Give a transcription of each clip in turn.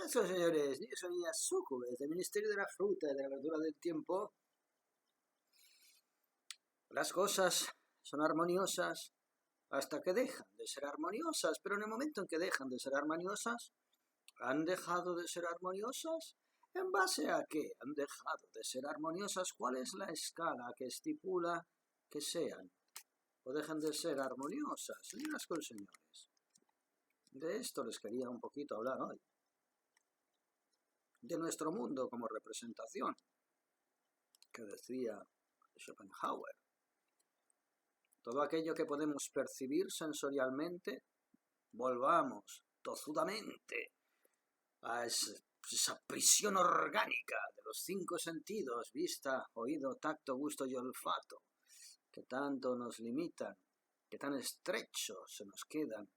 Eso, señores, niños y niñas súcubes del Ministerio de la Fruta y de la Verdura del Tiempo, las cosas son armoniosas hasta que dejan de ser armoniosas, pero en el momento en que dejan de ser armoniosas, ¿han dejado de ser armoniosas? ¿En base a qué han dejado de ser armoniosas? ¿Cuál es la escala que estipula que sean o dejan de ser armoniosas? Señoras con señores, de esto les quería un poquito hablar hoy. De nuestro mundo como representación, que decía Schopenhauer. Todo aquello que podemos percibir sensorialmente, volvamos tozudamente a esa prisión orgánica de los 5 sentidos, vista, oído, tacto, gusto y olfato, que tanto nos limitan, que tan estrechos se nos quedan,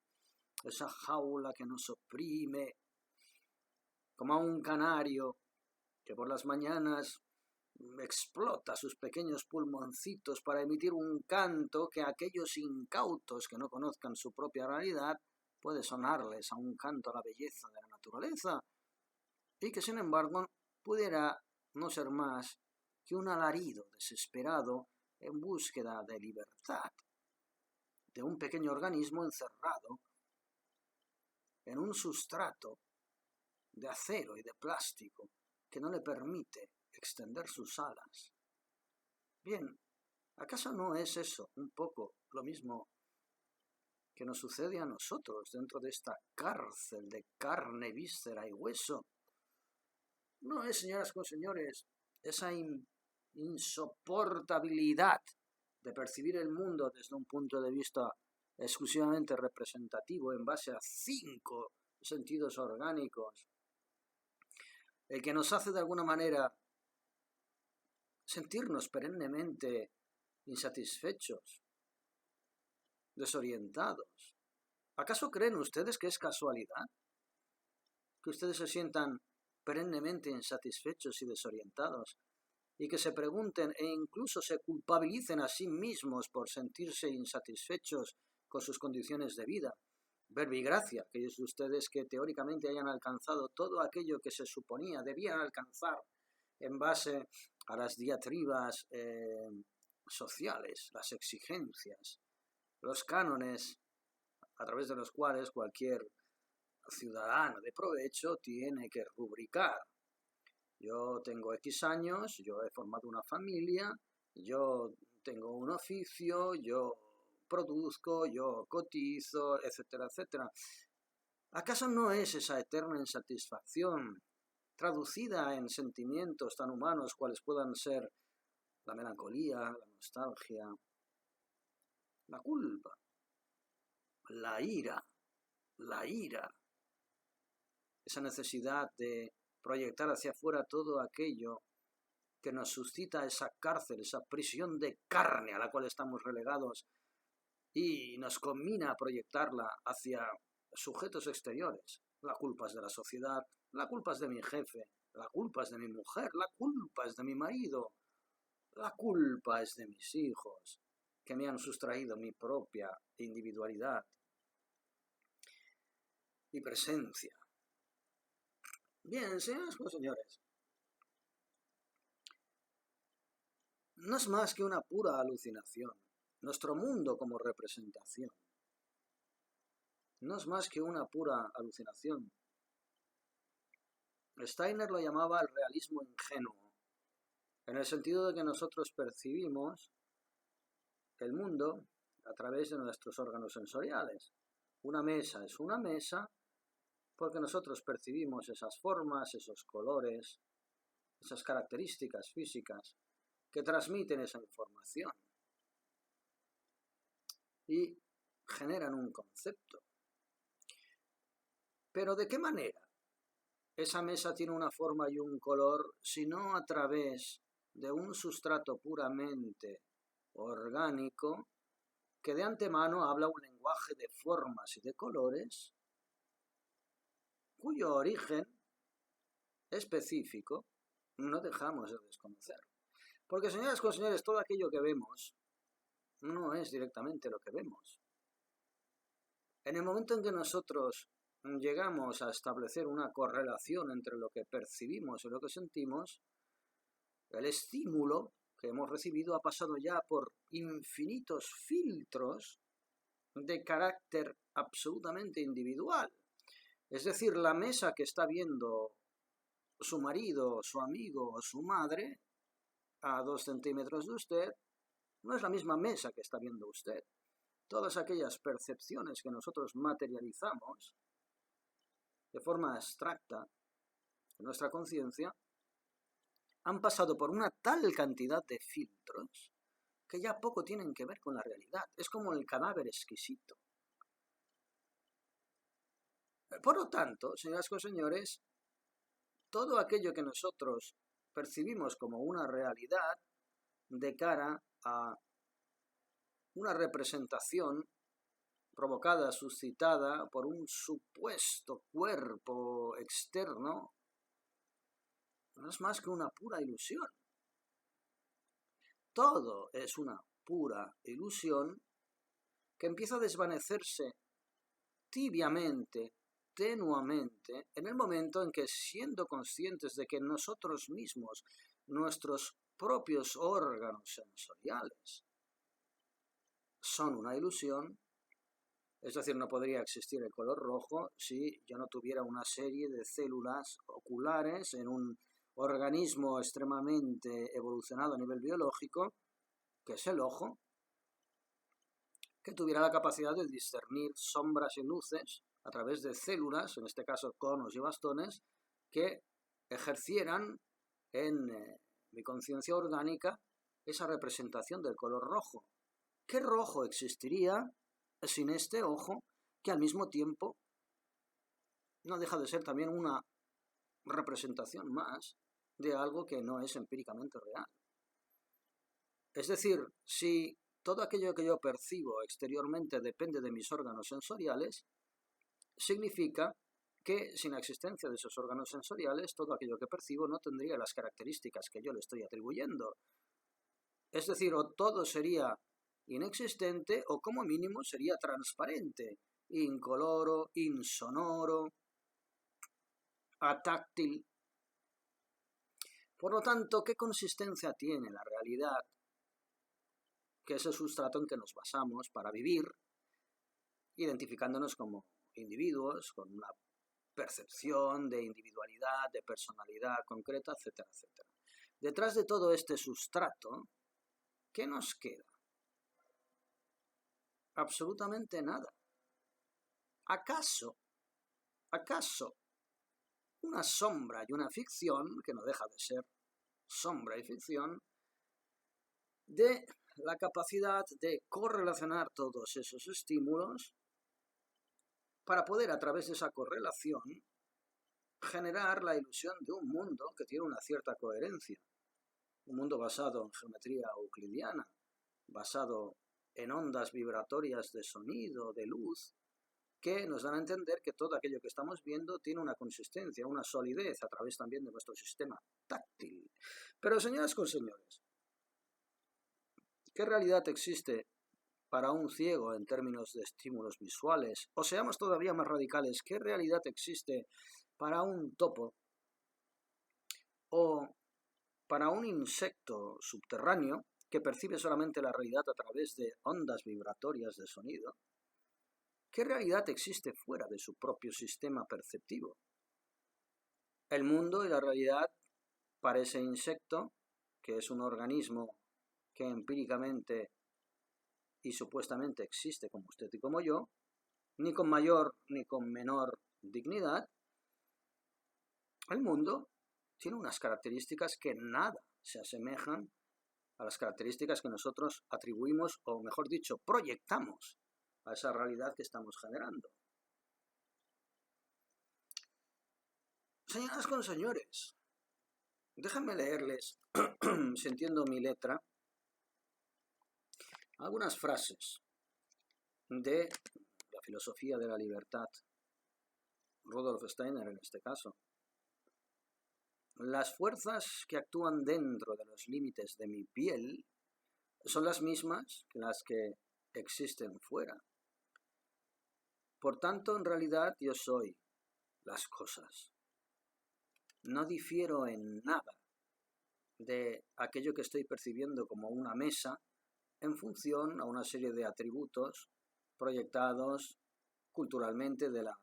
esa jaula que nos oprime, como a un canario que por las mañanas explota sus pequeños pulmoncitos para emitir un canto que a aquellos incautos que no conozcan su propia realidad puede sonarles a un canto a la belleza de la naturaleza y que sin embargo pudiera no ser más que un alarido desesperado en búsqueda de libertad de un pequeño organismo encerrado en un sustrato de acero y de plástico que no le permite extender sus alas. Bien, ¿acaso no es eso un poco lo mismo que nos sucede a nosotros dentro de esta cárcel de carne, víscera y hueso? ¿No es, señoras con señores, esa insoportabilidad de percibir el mundo desde un punto de vista exclusivamente representativo en base a 5 sentidos orgánicos, el que nos hace de alguna manera sentirnos perennemente insatisfechos, desorientados? ¿Acaso creen ustedes que es casualidad que ustedes se sientan perennemente insatisfechos y desorientados y que se pregunten e incluso se culpabilicen a sí mismos por sentirse insatisfechos con sus condiciones de vida? Verbigracia, aquellos de ustedes que teóricamente hayan alcanzado todo aquello que se suponía debían alcanzar en base a las diatribas sociales, las exigencias, los cánones a través de los cuales cualquier ciudadano de provecho tiene que rubricar. Yo tengo X años, yo he formado una familia, yo tengo un oficio, yo produzco, yo cotizo, etcétera, etcétera. ¿Acaso no es esa eterna insatisfacción traducida en sentimientos tan humanos cuales puedan ser la melancolía, la nostalgia, la culpa, la ira, esa necesidad de proyectar hacia afuera todo aquello que nos suscita esa cárcel, esa prisión de carne a la cual estamos relegados y nos conmina a proyectarla hacia sujetos exteriores? La culpa es de la sociedad, la culpa es de mi jefe, la culpa es de mi mujer, la culpa es de mi marido, la culpa es de mis hijos, que me han sustraído mi propia individualidad y presencia. Bien, señoras y señores, no es más que una pura alucinación. Nuestro mundo como representación no es más que una pura alucinación. Steiner lo llamaba el realismo ingenuo, en el sentido de que nosotros percibimos el mundo a través de nuestros órganos sensoriales. Una mesa es una mesa porque nosotros percibimos esas formas, esos colores, esas características físicas que transmiten esa información y generan un concepto. Pero ¿de qué manera esa mesa tiene una forma y un color si no a través de un sustrato puramente orgánico que de antemano habla un lenguaje de formas y de colores cuyo origen específico no dejamos de desconocer? Porque, señoras y señores, todo aquello que vemos no es directamente lo que vemos. En el momento en que nosotros llegamos a establecer una correlación entre lo que percibimos y lo que sentimos, el estímulo que hemos recibido ha pasado ya por infinitos filtros de carácter absolutamente individual. Es decir, la mesa que está viendo su marido, su amigo o su madre a 2 centímetros de usted no es la misma mesa que está viendo usted. Todas aquellas percepciones que nosotros materializamos de forma abstracta en nuestra conciencia han pasado por una tal cantidad de filtros que ya poco tienen que ver con la realidad. Es como el cadáver exquisito. Por lo tanto, señoras y señores, todo aquello que nosotros percibimos como una realidad de cara a una representación provocada, suscitada por un supuesto cuerpo externo, no es más que una pura ilusión. Todo es una pura ilusión que empieza a desvanecerse tibiamente, tenuamente, en el momento en que, siendo conscientes de que nosotros mismos, nuestros propios órganos sensoriales, son una ilusión, es decir, no podría existir el color rojo si yo no tuviera una serie de células oculares en un organismo extremadamente evolucionado a nivel biológico, que es el ojo, que tuviera la capacidad de discernir sombras y luces a través de células, en este caso conos y bastones, que ejercieran en mi conciencia orgánica esa representación del color rojo. ¿Qué rojo existiría sin este ojo que al mismo tiempo no deja de ser también una representación más de algo que no es empíricamente real? Es decir, si todo aquello que yo percibo exteriormente depende de mis órganos sensoriales, significa que sin la existencia de esos órganos sensoriales, todo aquello que percibo no tendría las características que yo le estoy atribuyendo. Es decir, o todo sería inexistente o como mínimo sería transparente, incoloro, insonoro, atáctil. Por lo tanto, ¿qué consistencia tiene la realidad, que es el sustrato en que nos basamos para vivir, identificándonos como individuos, con una percepción de individualidad, de personalidad concreta, etcétera, etcétera? Detrás de todo este sustrato, ¿qué nos queda? Absolutamente nada. ¿Acaso una sombra y una ficción, que no deja de ser sombra y ficción, de la capacidad de correlacionar todos esos estímulos para poder, a través de esa correlación, generar la ilusión de un mundo que tiene una cierta coherencia? Un mundo basado en geometría euclidiana, basado en ondas vibratorias de sonido, de luz, que nos dan a entender que todo aquello que estamos viendo tiene una consistencia, una solidez a través también de nuestro sistema táctil. Pero, señoras y señores, ¿qué realidad existe para un ciego en términos de estímulos visuales? O seamos todavía más radicales, ¿qué realidad existe para un topo o para un insecto subterráneo que percibe solamente la realidad a través de ondas vibratorias de sonido? ¿Qué realidad existe fuera de su propio sistema perceptivo? El mundo y la realidad para ese insecto, que es un organismo que empíricamente y supuestamente existe como usted y como yo, ni con mayor ni con menor dignidad, el mundo tiene unas características que nada se asemejan a las características que nosotros atribuimos, o mejor dicho, proyectamos a esa realidad que estamos generando. Señoras con señores, déjenme leerles, si entiendo mi letra, algunas frases de la filosofía de la libertad, Rudolf Steiner en este caso. Las fuerzas que actúan dentro de los límites de mi piel son las mismas que las que existen fuera. Por tanto, en realidad yo soy las cosas. No difiero en nada de aquello que estoy percibiendo como una mesa en función a una serie de atributos proyectados culturalmente de la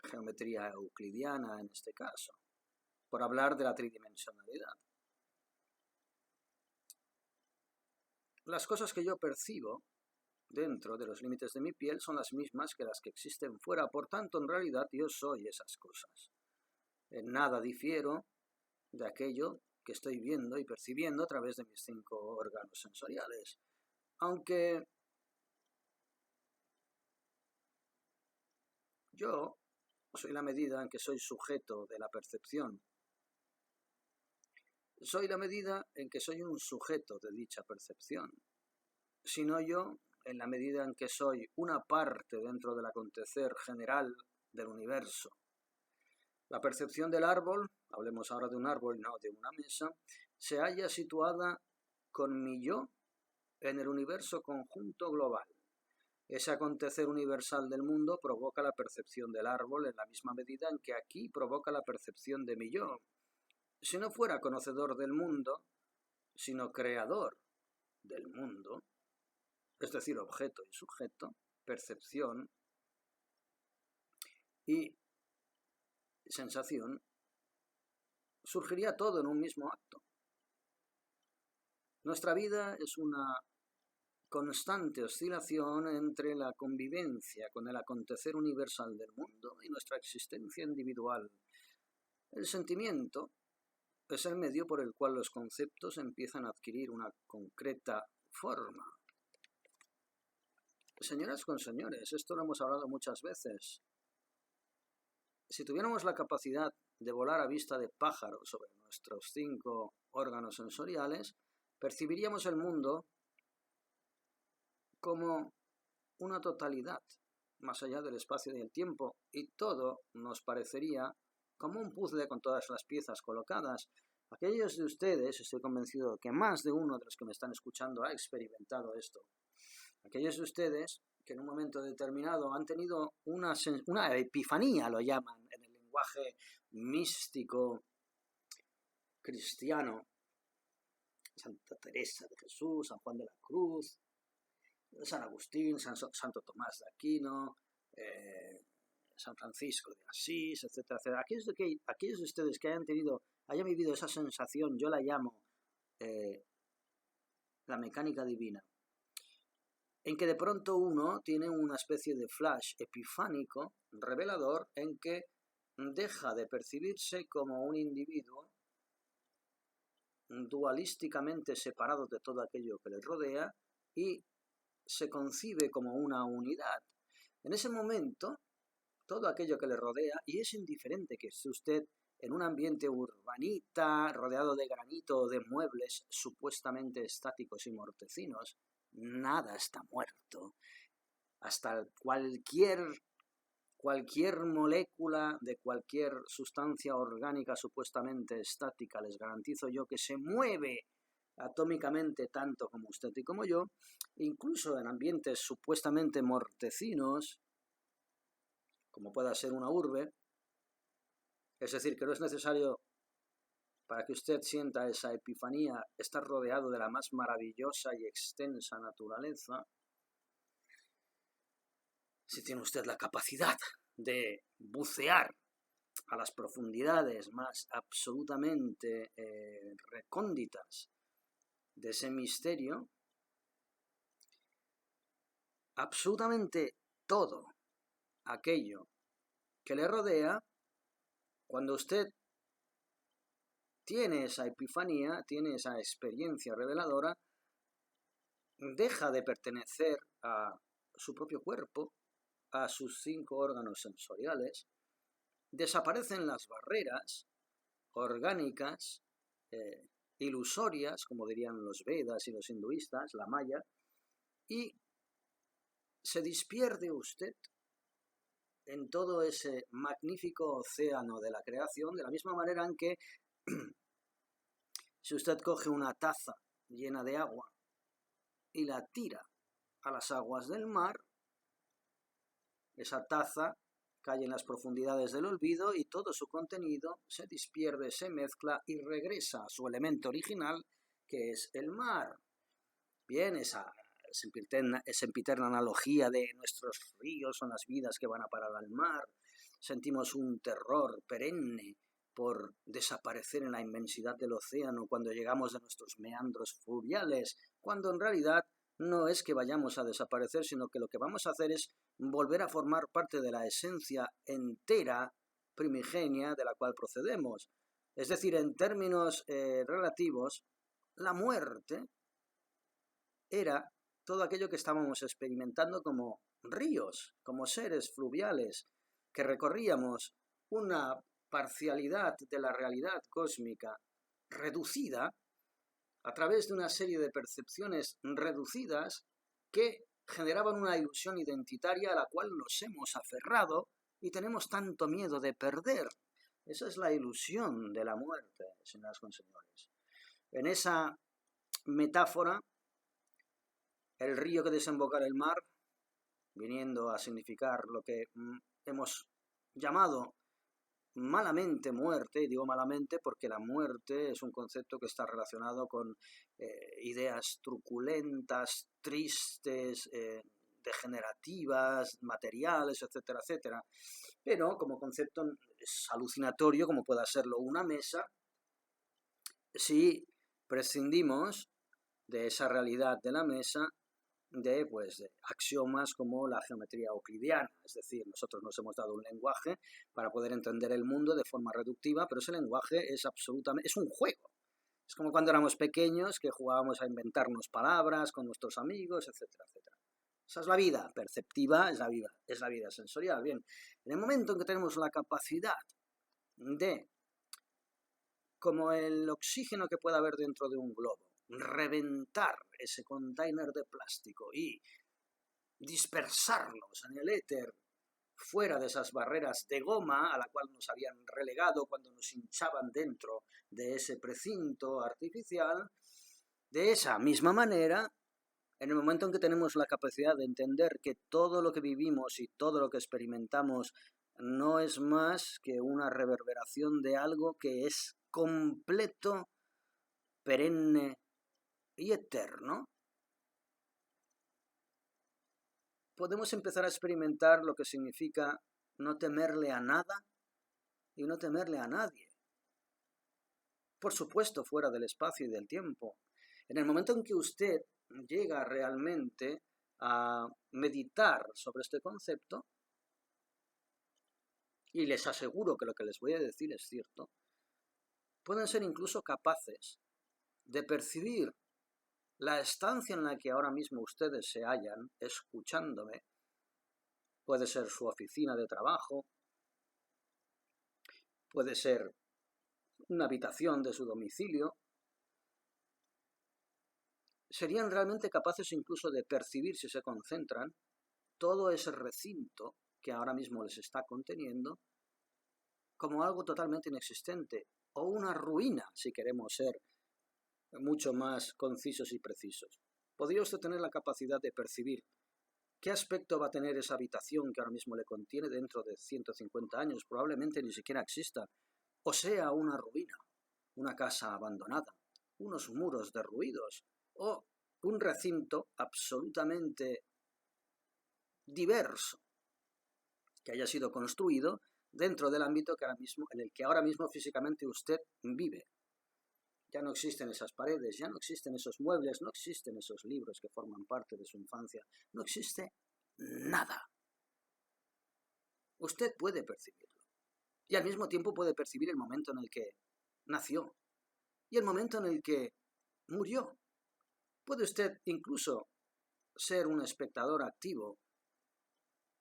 geometría euclidiana en este caso, por hablar de la tridimensionalidad. Las cosas que yo percibo dentro de los límites de mi piel son las mismas que las que existen fuera, por tanto, en realidad yo soy esas cosas. En nada difiero de aquello que estoy viendo y percibiendo a través de mis 5 órganos sensoriales. Aunque yo soy la medida en que soy sujeto de la percepción. Soy la medida en que soy un sujeto de dicha percepción. Sino yo, en la medida en que soy una parte dentro del acontecer general del universo. La percepción del árbol, hablemos ahora de un árbol, no de una mesa, se halla situada con mi yo en el universo conjunto global. Ese acontecer universal del mundo provoca la percepción del árbol en la misma medida en que aquí provoca la percepción de mi yo. Si no fuera conocedor del mundo, sino creador del mundo, es decir, objeto y sujeto, percepción y sensación, surgiría todo en un mismo acto. Nuestra vida es una constante oscilación entre la convivencia con el acontecer universal del mundo y nuestra existencia individual. El sentimiento es el medio por el cual los conceptos empiezan a adquirir una concreta forma. Señoras con señores, esto lo hemos hablado muchas veces. Si tuviéramos la capacidad de volar a vista de pájaro sobre nuestros 5 órganos sensoriales, percibiríamos el mundo como una totalidad, más allá del espacio y el tiempo, y todo nos parecería como un puzzle con todas las piezas colocadas. Aquellos de ustedes, estoy convencido que más de uno de los que me están escuchando ha experimentado esto. Aquellos de ustedes que en un momento determinado han tenido una epifanía, lo llaman en el lenguaje místico cristiano, Santa Teresa de Jesús, San Juan de la Cruz, San Agustín, Santo Tomás de Aquino, San Francisco de Asís, etcétera, etcétera. Aquellos de ustedes que hayan vivido esa sensación, yo la llamo la mecánica divina, en que de pronto uno tiene una especie de flash epifánico, revelador, en que deja de percibirse como un individuo dualísticamente separado de todo aquello que le rodea y se concibe como una unidad. En ese momento, todo aquello que le rodea, y es indiferente que esté usted en un ambiente urbanita, rodeado de granito o de muebles supuestamente estáticos y mortecinos, nada está muerto. Hasta cualquier molécula de cualquier sustancia orgánica supuestamente estática, les garantizo yo que se mueve atómicamente tanto como usted y como yo, incluso en ambientes supuestamente mortecinos, como pueda ser una urbe. Es decir, que no es necesario, para que usted sienta esa epifanía, estar rodeado de la más maravillosa y extensa naturaleza. Si tiene usted la capacidad de bucear a las profundidades más absolutamente recónditas de ese misterio, absolutamente todo aquello que le rodea, cuando usted tiene esa epifanía, tiene esa experiencia reveladora, deja de pertenecer a su propio cuerpo, a sus 5 órganos sensoriales, desaparecen las barreras orgánicas, ilusorias, como dirían los Vedas y los hinduistas, la Maya, y se despierde usted en todo ese magnífico océano de la creación, de la misma manera en que si usted coge una taza llena de agua y la tira a las aguas del mar, Esa taza cae en las profundidades del olvido y todo su contenido se despierde, se mezcla y regresa a su elemento original, que es el mar. Bien, esa sempiterna analogía de nuestros ríos son las vidas que van a parar al mar. Sentimos un terror perenne por desaparecer en la inmensidad del océano cuando llegamos de nuestros meandros fluviales, cuando en realidad no es que vayamos a desaparecer, sino que lo que vamos a hacer es volver a formar parte de la esencia entera, primigenia, de la cual procedemos. Es decir, en términos relativos, la muerte era todo aquello que estábamos experimentando como ríos, como seres fluviales, que recorríamos una parcialidad de la realidad cósmica reducida a través de una serie de percepciones reducidas que generaban una ilusión identitaria a la cual nos hemos aferrado y tenemos tanto miedo de perder. Esa es la ilusión de la muerte, señoras y señores. En esa metáfora, el río que desemboca en el mar, viniendo a significar lo que hemos llamado malamente muerte, y digo malamente porque la muerte es un concepto que está relacionado con ideas truculentas, tristes, degenerativas, materiales, etcétera, etcétera. Pero como concepto es alucinatorio, como pueda serlo una mesa, si prescindimos de esa realidad de la mesa, de axiomas como la geometría euclidiana. Es decir, nosotros nos hemos dado un lenguaje para poder entender el mundo de forma reductiva, pero ese lenguaje es un juego. Es como cuando éramos pequeños que jugábamos a inventarnos palabras con nuestros amigos, etcétera, etcétera. Esa es la vida perceptiva, es la vida sensorial. Bien, en el momento en que tenemos la capacidad de, como el oxígeno que pueda haber dentro de un globo, reventar ese container de plástico y dispersarlos en el éter fuera de esas barreras de goma a la cual nos habían relegado cuando nos hinchaban dentro de ese precinto artificial, de esa misma manera, en el momento en que tenemos la capacidad de entender que todo lo que vivimos y todo lo que experimentamos no es más que una reverberación de algo que es completo, perenne y eterno, podemos empezar a experimentar lo que significa no temerle a nada y no temerle a nadie. Por supuesto, fuera del espacio y del tiempo. En el momento en que usted llega realmente a meditar sobre este concepto, y les aseguro que lo que les voy a decir es cierto, pueden ser incluso capaces de percibir la estancia en la que ahora mismo ustedes se hallan, escuchándome. Puede ser su oficina de trabajo, puede ser una habitación de su domicilio. Serían realmente capaces incluso de percibir, si se concentran, todo ese recinto que ahora mismo les está conteniendo como algo totalmente inexistente, o una ruina, si queremos ser mucho más concisos y precisos. Podría usted tener la capacidad de percibir qué aspecto va a tener esa habitación que ahora mismo le contiene dentro de 150 años, probablemente ni siquiera exista, o sea una ruina, una casa abandonada, unos muros derruidos, o un recinto absolutamente diverso que haya sido construido dentro del ámbito en el que ahora mismo físicamente usted vive. Ya no existen esas paredes, ya no existen esos muebles, no existen esos libros que forman parte de su infancia, no existe nada. Usted puede percibirlo y al mismo tiempo puede percibir el momento en el que nació y el momento en el que murió. Puede usted incluso ser un espectador activo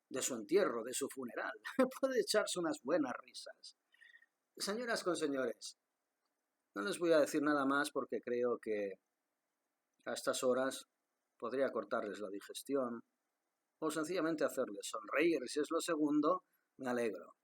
de su entierro, de su funeral. Puede echarse unas buenas risas. Señoras con señores, no les voy a decir nada más porque creo que a estas horas podría cortarles la digestión o sencillamente hacerles sonreír. Si es lo segundo, me alegro.